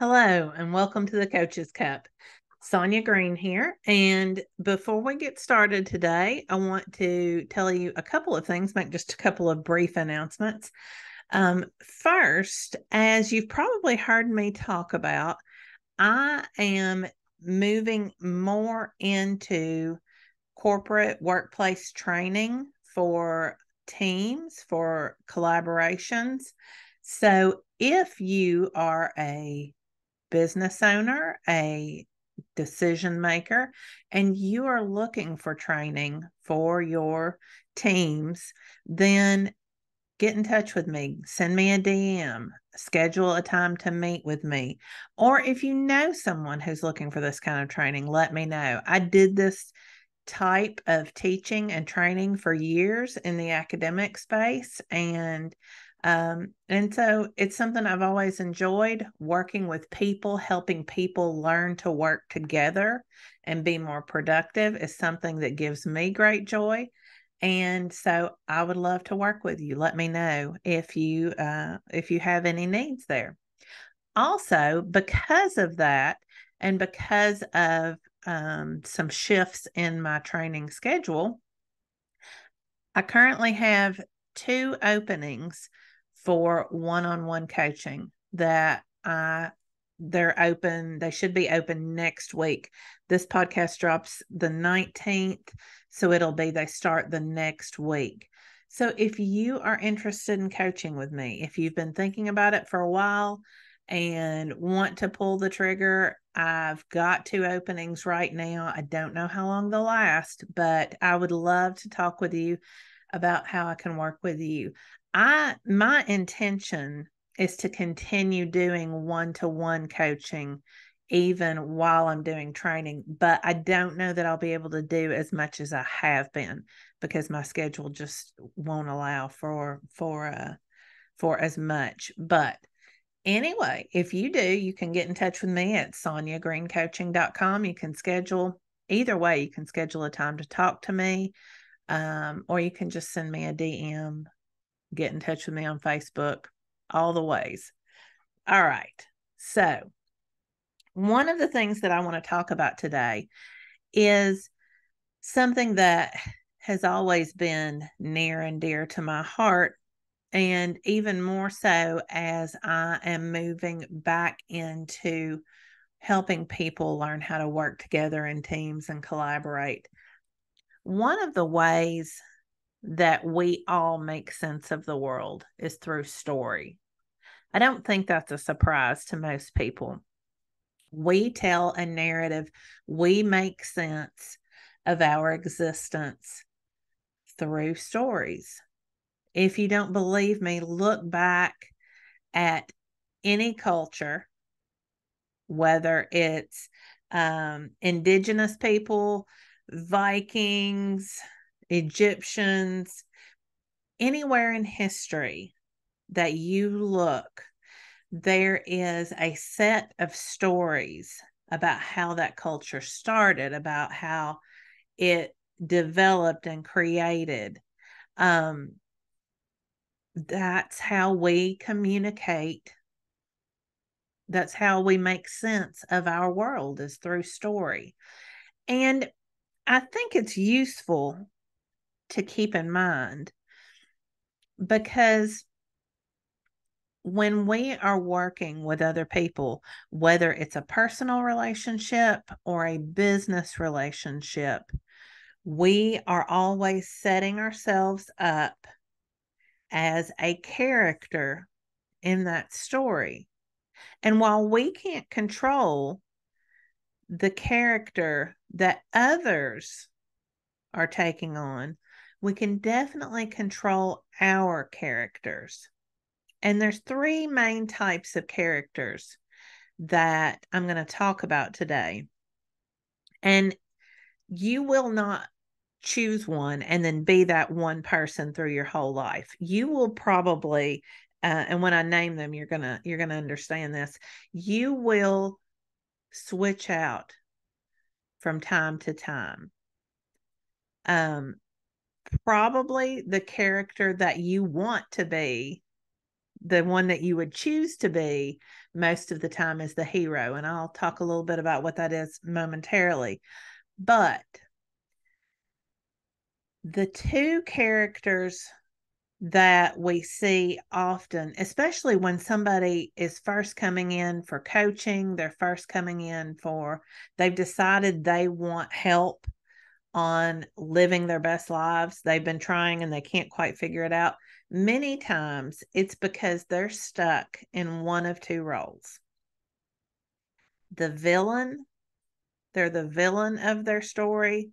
Hello, and welcome to the Coach's Cup. Sonya Green here. And before we get started today, I want to tell you a couple of things, make just a couple of brief announcements. First, as you've probably heard me talk about, I am moving more into corporate workplace training for teams, for collaborations. So if you are a business owner, a decision maker, and you are looking for training for your teams, then get in touch with me. Send me a DM, schedule a time to meet with me. Or if you know someone who's looking for this kind of training, let me know. I did this type of teaching and training for years in the academic space, and so it's something I've always enjoyed, working with people, helping people learn to work together and be more productive is something that gives me great joy. And so I would love to work with you. Let me know if you have any needs there. Also, because of that, and because of some shifts in my training schedule, I currently have two openings for one-on-one coaching that they're open. They should be open next week. This podcast drops the 19th, so they start the next week. So if you are interested in coaching with me, if you've been thinking about it for a while and want to pull the trigger, I've got two openings right now. I don't know how long they'll last, but I would love to talk with you about how I can work with you. My intention is to continue doing one-to-one coaching even while I'm doing training, but I don't know that I'll be able to do as much as I have been because my schedule just won't allow for as much. But anyway, if you do, you can get in touch with me at sonyagreencoaching.com. You can schedule either way, you can schedule a time to talk to me, or you can just send me a DM, get in touch with me on Facebook, all the ways. All right. So, one of the things that I want to talk about today is something that has always been near and dear to my heart, and even more so as I am moving back into helping people learn how to work together in teams and collaborate. One of the ways that we all make sense of the world is through story. I don't think that's a surprise to most people. We tell a narrative, we make sense of our existence through stories. If you don't believe me, look back at any culture, whether it's indigenous people, Vikings, Egyptians, anywhere in history that you look, there is a set of stories about how that culture started, about how it developed and created. Um, that's how we communicate. That's how we make sense of our world is through story. And I think it's useful to keep in mind because when we are working with other people, whether it's a personal relationship or a business relationship, we are always setting ourselves up as a character in that story. And while we can't control the character that others are taking on, we can definitely control our characters. And there's three main types of characters that I'm going to talk about today. And you will not choose one and then be that one person through your whole life. You will probably and when I name them, you're gonna understand this. You will switch out from time to time. Um, Probably the character that you want to be the one that you would choose to be most of the time is the hero. And I'll talk a little bit about what that is momentarily. But the two characters that we see often, especially when somebody is first coming in for coaching, they're first coming in they've decided they want help on living their best lives. They've been trying and they can't quite figure it out. Many times it's because they're stuck in one of two roles. The villain, they're the villain of their story,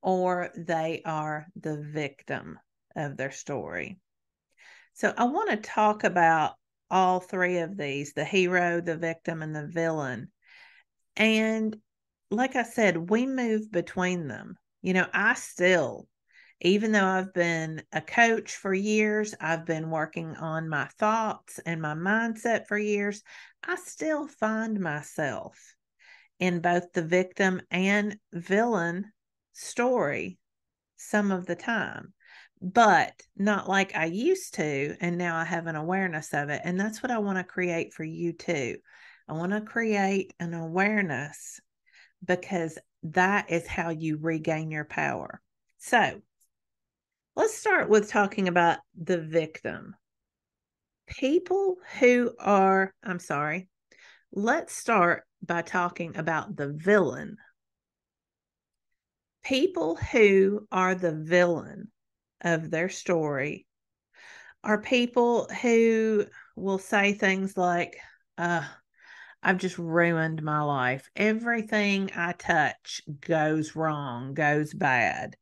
or they are the victim of their story. So I want to talk about all three of these, the hero, the victim, and the villain. And like I said, we move between them. I still, even though I've been a coach for years, I've been working on my thoughts and my mindset for years, I still find myself in both the victim and villain story some of the time, but not like I used to. And now I have an awareness of it. And that's what I want to create for you too. I want to create an awareness because that is how you regain your power. So let's start with talking about the victim. Let's start by talking about the villain. People who are the villain of their story are people who will say things like, I've just ruined my life. Everything I touch goes wrong, goes bad.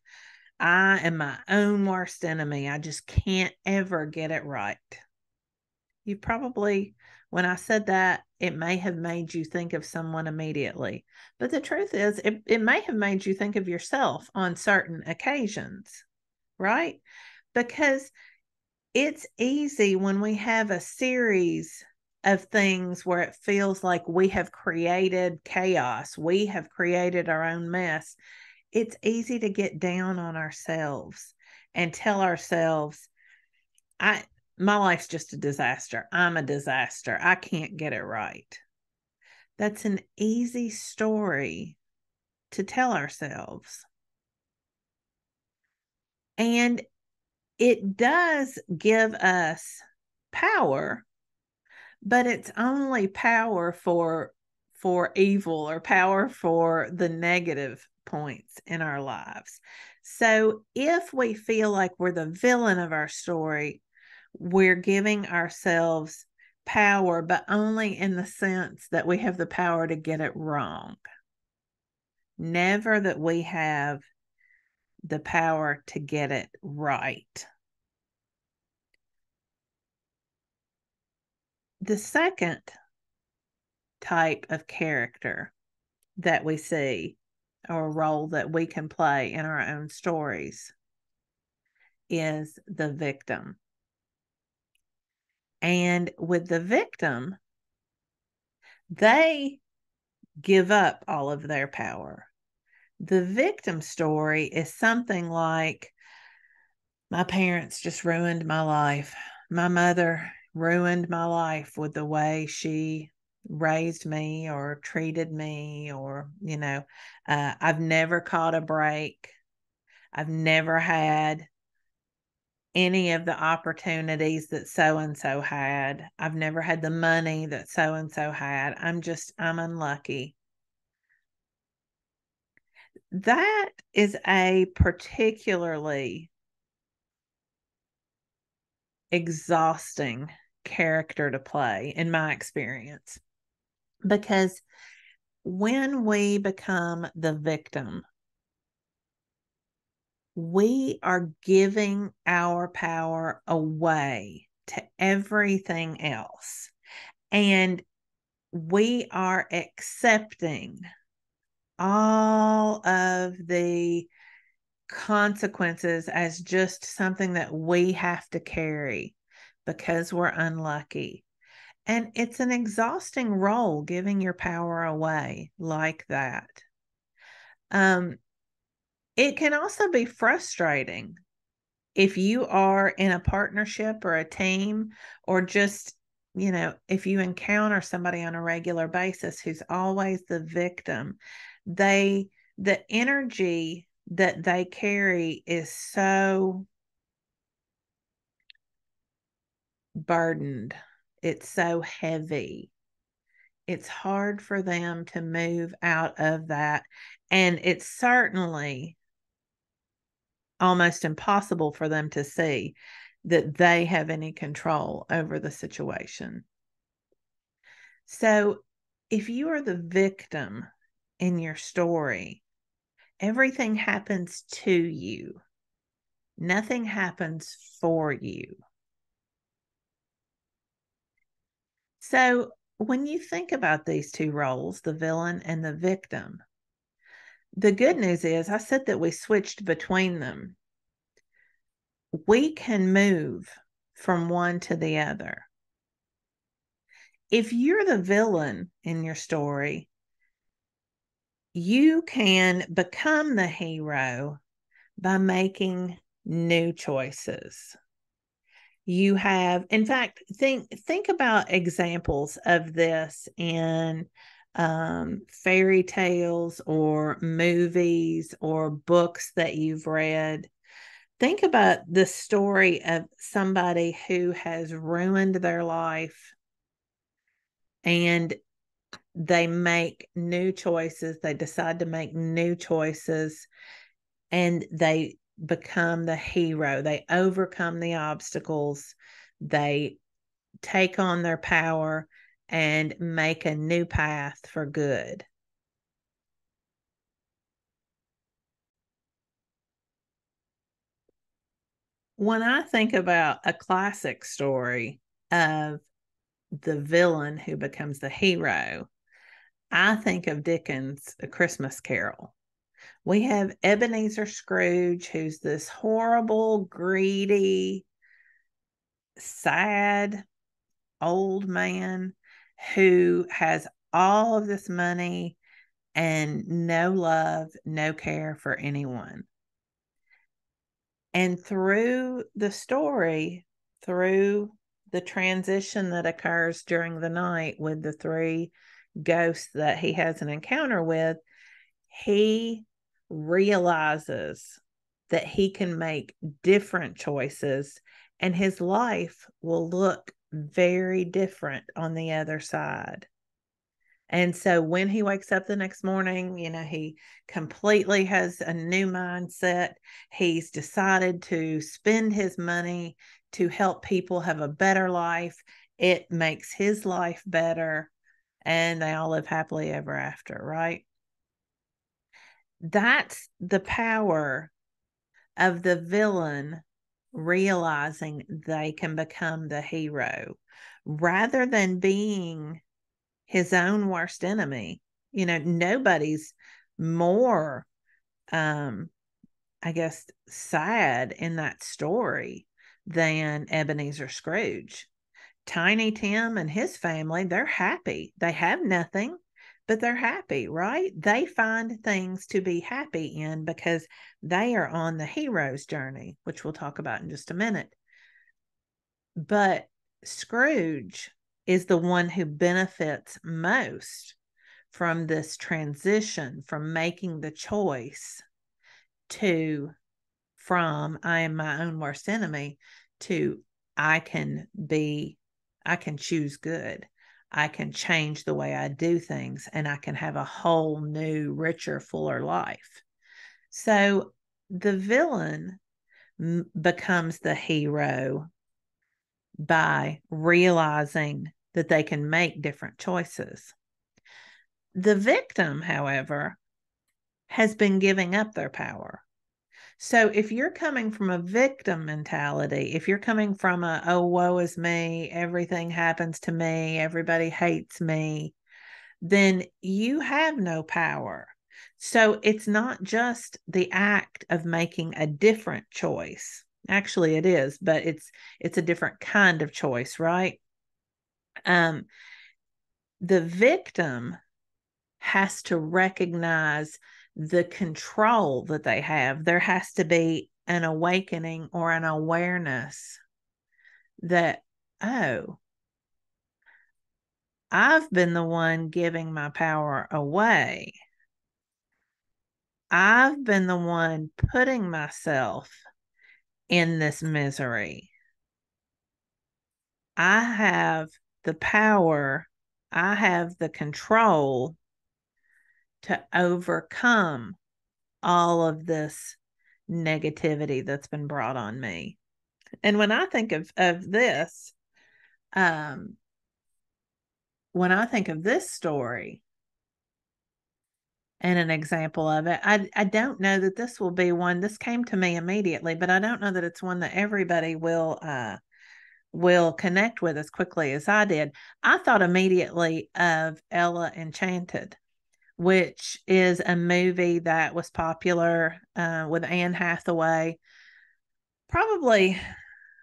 I am my own worst enemy. I just can't ever get it right. You probably, when I said that, it may have made you think of someone immediately. But the truth is, it may have made you think of yourself on certain occasions, right? Because it's easy when we have a series of things where it feels like we have created chaos, we have created our own mess. It's easy to get down on ourselves and tell ourselves, my life's just a disaster. I'm a disaster. I can't get it right. That's an easy story to tell ourselves. And it does give us power, but it's only power for evil, or power for the negative points in our lives. So if we feel like we're the villain of our story, we're giving ourselves power, but only in the sense that we have the power to get it wrong. Never that we have the power to get it right. The second type of character that we see, or role that we can play in our own stories, is the victim. And with the victim, they give up all of their power. The victim story is something like, my parents just ruined my life. My mother ruined my life with the way she raised me or treated me, or, I've never caught a break. I've never had any of the opportunities that so and so had. I've never had the money that so and so had. I'm unlucky. That is a particularly exhausting character to play, in my experience, because when we become the victim, we are giving our power away to everything else. And we are accepting all of the consequences as just something that we have to carry because we're unlucky. And it's an exhausting role, giving your power away like that. It can also be frustrating if you are in a partnership or a team, or just, if you encounter somebody on a regular basis who's always the victim, the energy that they carry is so burdened. It's so heavy. It's hard for them to move out of that. And it's certainly almost impossible for them to see that they have any control over the situation. So if you are the victim in your story, everything happens to you. Nothing happens for you. So when you think about these two roles, the villain and the victim, the good news is I said that we switched between them. We can move from one to the other. If you're the villain in your story, you can become the hero by making new choices. You have, in fact, think about examples of this in fairy tales or movies or books that you've read. Think about the story of somebody who has ruined their life and they make new choices. They decide to make new choices and they become the hero. They overcome the obstacles. They take on their power and make a new path for good. When I think about a classic story of the villain who becomes the hero, I think of Dickens' A Christmas Carol. We have Ebenezer Scrooge, who's this horrible, greedy, sad old man who has all of this money and no love, no care for anyone. And through the story, through the transition that occurs during the night with the three ghosts that he has an encounter with, he realizes that he can make different choices and his life will look very different on the other side. And so when he wakes up the next morning, he completely has a new mindset. He's decided to spend his money to help people have a better life. It makes his life better, and they all live happily ever after, right? That's the power of the villain realizing they can become the hero rather than being his own worst enemy. Nobody's more, I guess, sad in that story than Ebenezer Scrooge. Tiny Tim and his family, they're happy. They have nothing, but they're happy, right? They find things to be happy in because they are on the hero's journey, which we'll talk about in just a minute. But Scrooge is the one who benefits most from this transition from making the choice from I am my own worst enemy to I can choose good. I can change the way I do things and I can have a whole new, richer, fuller life. So the villain becomes the hero by realizing that they can make different choices. The victim, however, has been giving up their power. So if you're coming from a victim mentality, if you're coming from oh, woe is me, everything happens to me, everybody hates me, then you have no power. So it's not just the act of making a different choice. Actually, it is, but it's a different kind of choice, right? The victim has to recognize the control that they have. There has to be an awakening or an awareness that, oh, I've been the one giving my power away. I've been the one putting myself in this misery. I have the power, I have the control to overcome all of this negativity that's been brought on me. And when I think of this, um, when I think of this story and an example of it, I don't know that this will be one. This came to me immediately, but I don't know that it's one that everybody will connect with as quickly as I did. I thought immediately of Ella Enchanted, which is a movie that was popular with Anne Hathaway, probably,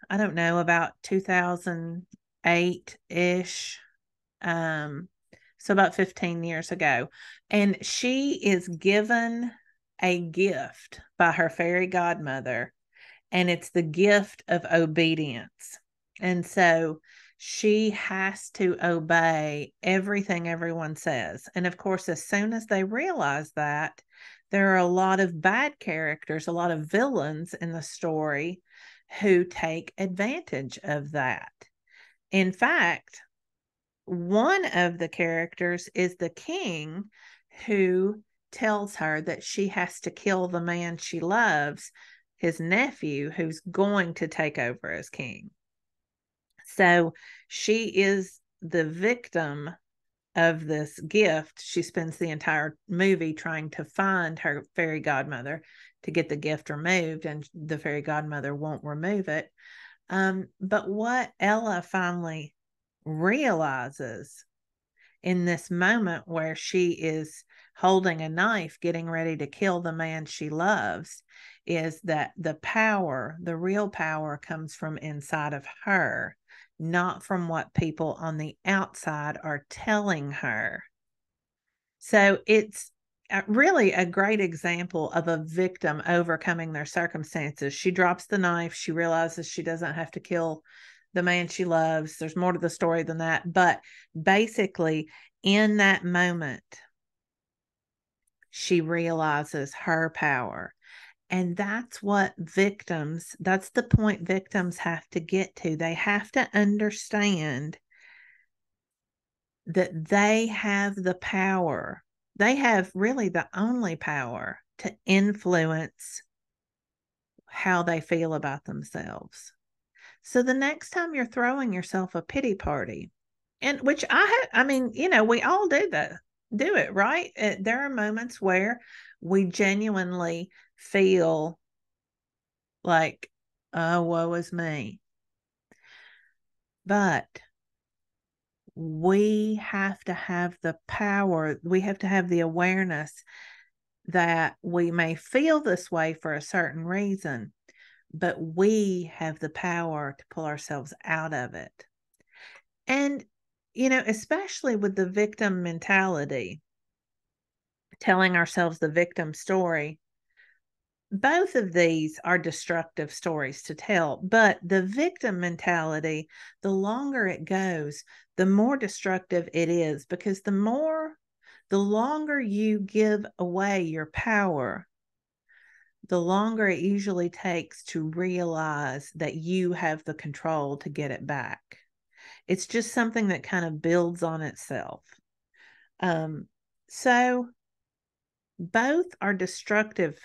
I don't know, about 2008 ish. So about 15 years ago. And she is given a gift by her fairy godmother, and it's the gift of obedience. And so she has to obey everything everyone says. And of course, as soon as they realize that, there are a lot of bad characters, a lot of villains in the story who take advantage of that. In fact, one of the characters is the king, who tells her that she has to kill the man she loves, his nephew, who's going to take over as king. So she is the victim of this gift. She spends the entire movie trying to find her fairy godmother to get the gift removed, and the fairy godmother won't remove it. But what Ella finally realizes in this moment where she is holding a knife, getting ready to kill the man she loves, is that the power, the real power, comes from inside of her, not from what people on the outside are telling her. So it's really a great example of a victim overcoming their circumstances. She drops the knife. She realizes she doesn't have to kill the man she loves. There's more to the story than that. But basically, in that moment, she realizes her power. And that's what victims, that's the point victims have to get to. They have to understand that they have the power. They have really the only power to influence how they feel about themselves. So the next time you're throwing yourself a pity party, and which I mean, we all do that, do it, right? There are moments where we genuinely feel like, oh, woe is me. But we have to have the power, we have to have the awareness that we may feel this way for a certain reason, but we have the power to pull ourselves out of it. And, especially with the victim mentality, telling ourselves the victim story, both of these are destructive stories to tell, but the victim mentality, the longer it goes, the more destructive it is, because the longer you give away your power, the longer it usually takes to realize that you have the control to get it back. It's just something that kind of builds on itself. So both are destructive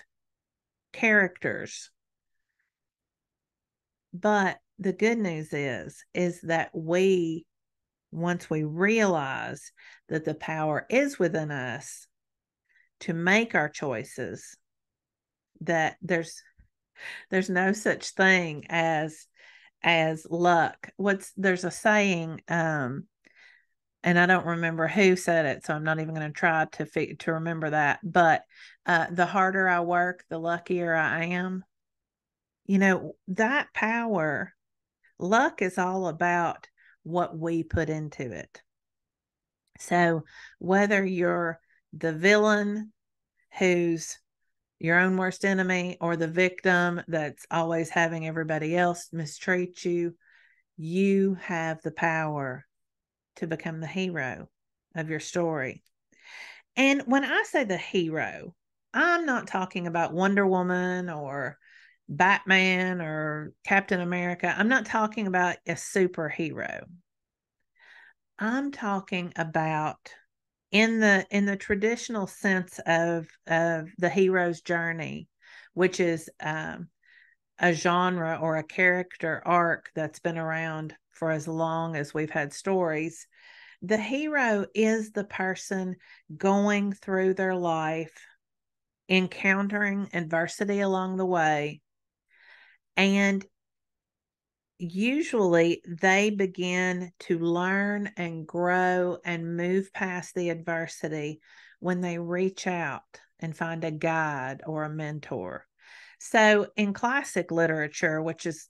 characters, but the good news is that once we realize that the power is within us to make our choices, that there's no such thing as luck. There's a saying, and I don't remember who said it, so I'm not even going to try to remember that. But the harder I work, the luckier I am. That power, luck is all about what we put into it. So whether you're the villain who's your own worst enemy or the victim that's always having everybody else mistreat you. You have the power to become the hero of your story. And when I say the hero, I'm not talking about Wonder Woman or Batman or Captain America. I'm not talking about a superhero. I'm talking about in the traditional sense of the hero's journey, which is a genre or a character arc that's been around for as long as we've had stories. The hero is the person going through their life, encountering adversity along the way, and usually they begin to learn and grow and move past the adversity when they reach out and find a guide or a mentor. So in classic literature, which is,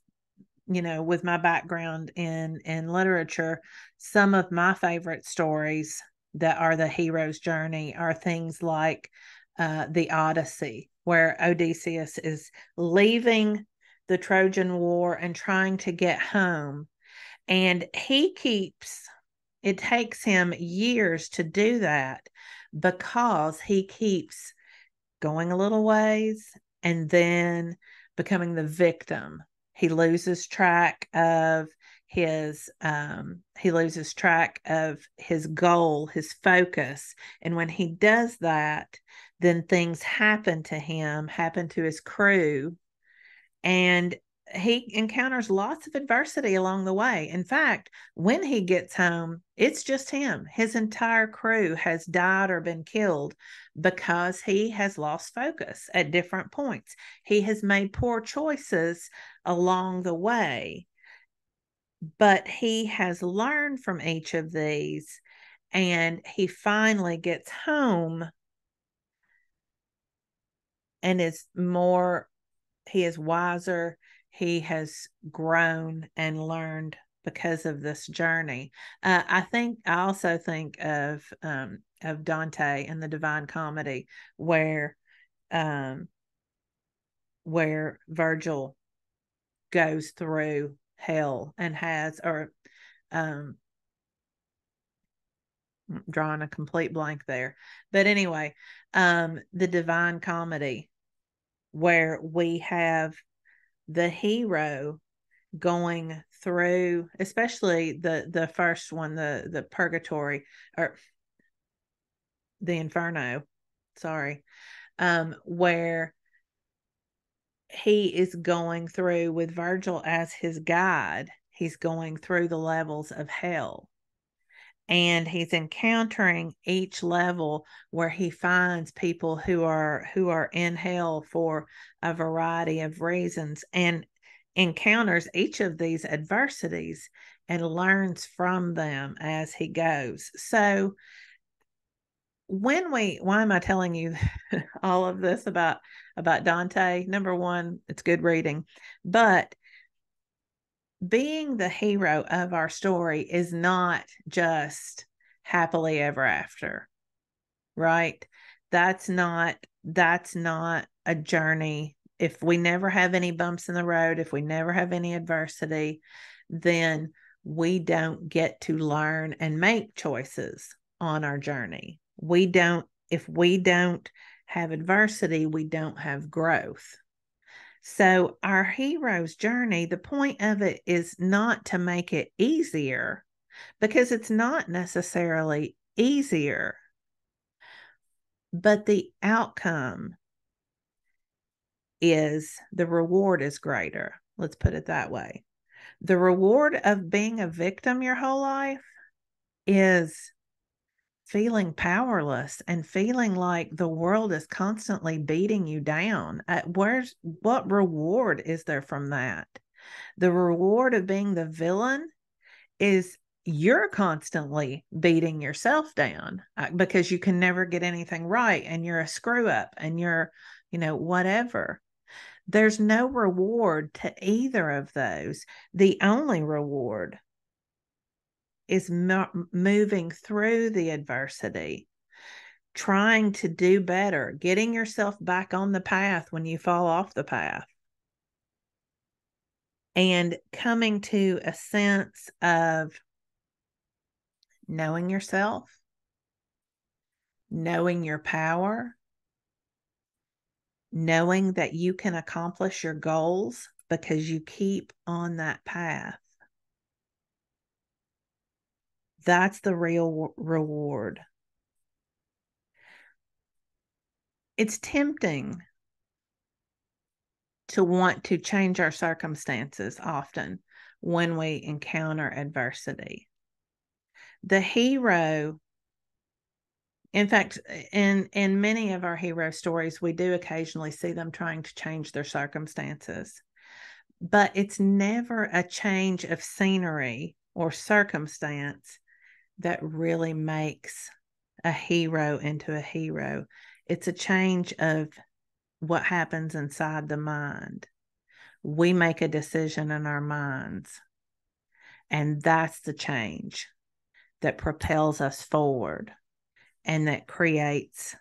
with my background in literature, some of my favorite stories that are the hero's journey are things like the Odyssey, where Odysseus is leaving the Trojan War and trying to get home. And it takes him years to do that because he keeps going a little ways and then becoming the victim. He loses track of his goal, his focus. And when he does that, then things happen to him, happen to his crew, and he encounters lots of adversity along the way. In fact, when he gets home, it's just him. His entire crew has died or been killed because he has lost focus at different points. He has made poor choices along the way, but he has learned from each of these, and he finally gets home and he is wiser. He has grown and learned because of this journey. I also think of Dante and the Divine Comedy, where um, where Virgil goes through hell and um, drawing a complete blank there. But anyway, the Divine Comedy, where we have the hero going through, especially the first one, the purgatory, or the inferno, sorry, where he is going through with Virgil as his guide. He's going through the levels of hell, and he's encountering each level where he finds people who are in hell for a variety of reasons, and encounters each of these adversities and learns from them as he goes. So why am I telling you all of this about Dante? Number one, it's good reading, but being the hero of our story is not just happily ever after, right? That's not a journey. If we never have any bumps in the road, if we never have any adversity, then we don't get to learn and make choices on our journey. If we don't have adversity, we don't have growth. So our hero's journey, the point of it is not to make it easier, because it's not necessarily easier, but the outcome is the reward is greater. Let's put it that way. The reward of being a victim your whole life is feeling powerless and feeling like the world is constantly beating you down. What reward is there from that? The reward of being the villain is you're constantly beating yourself down because you can never get anything right, and you're a screw up, and you're, whatever. There's no reward to either of those. The only reward is moving through the adversity, trying to do better, getting yourself back on the path when you fall off the path, and coming to a sense of knowing yourself, knowing your power, knowing that you can accomplish your goals because you keep on that path. That's the real reward. It's tempting to want to change our circumstances often when we encounter adversity. The hero, in fact, in many of our hero stories, we do occasionally see them trying to change their circumstances, but it's never a change of scenery or circumstance that really makes a hero into a hero. It's a change of what happens inside the mind. We make a decision in our minds, and that's the change that propels us forward and that creates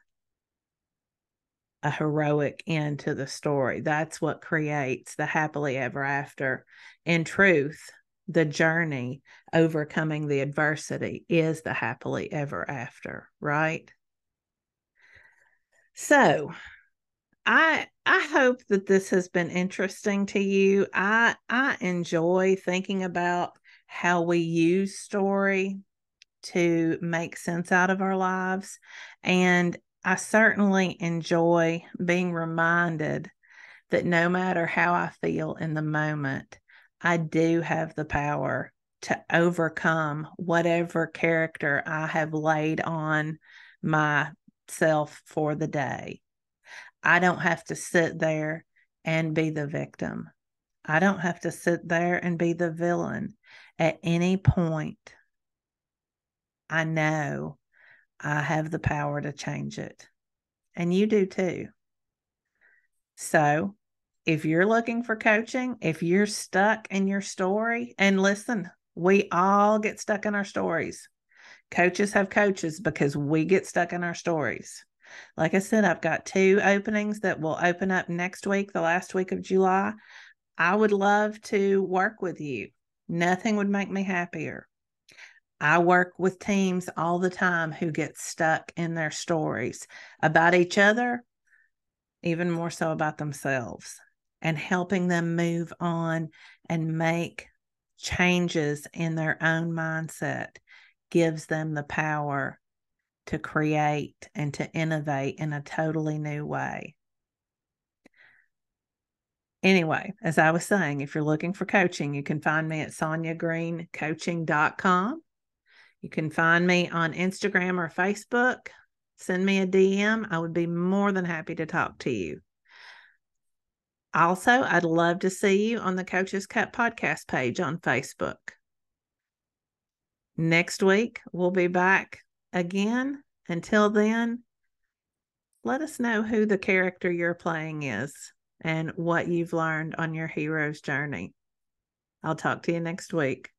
a heroic end to the story. That's what creates the happily ever after. In truth, the journey overcoming the adversity is the happily ever after, right? So I hope that this has been interesting to you. I enjoy thinking about how we use story to make sense out of our lives, and I certainly enjoy being reminded that no matter how I feel in the moment, I do have the power to overcome whatever character I have laid on myself for the day. I don't have to sit there and be the victim. I don't have to sit there and be the villain. At any point, I know I have the power to change it. And you do too. So if you're looking for coaching, if you're stuck in your story, and listen, we all get stuck in our stories. Coaches have coaches because we get stuck in our stories. Like I said, I've got 2 openings that will open up next week, the last week of July. I would love to work with you. Nothing would make me happier. I work with teams all the time who get stuck in their stories about each other, even more so about themselves, and helping them move on and make changes in their own mindset gives them the power to create and to innovate in a totally new way. Anyway, as I was saying, if you're looking for coaching, you can find me at sonyagreencoaching.com. You can find me on Instagram or Facebook. Send me a DM. I would be more than happy to talk to you. Also, I'd love to see you on the Coach's Cup podcast page on Facebook. Next week, we'll be back again. Until then, let us know who the character you're playing is and what you've learned on your hero's journey. I'll talk to you next week.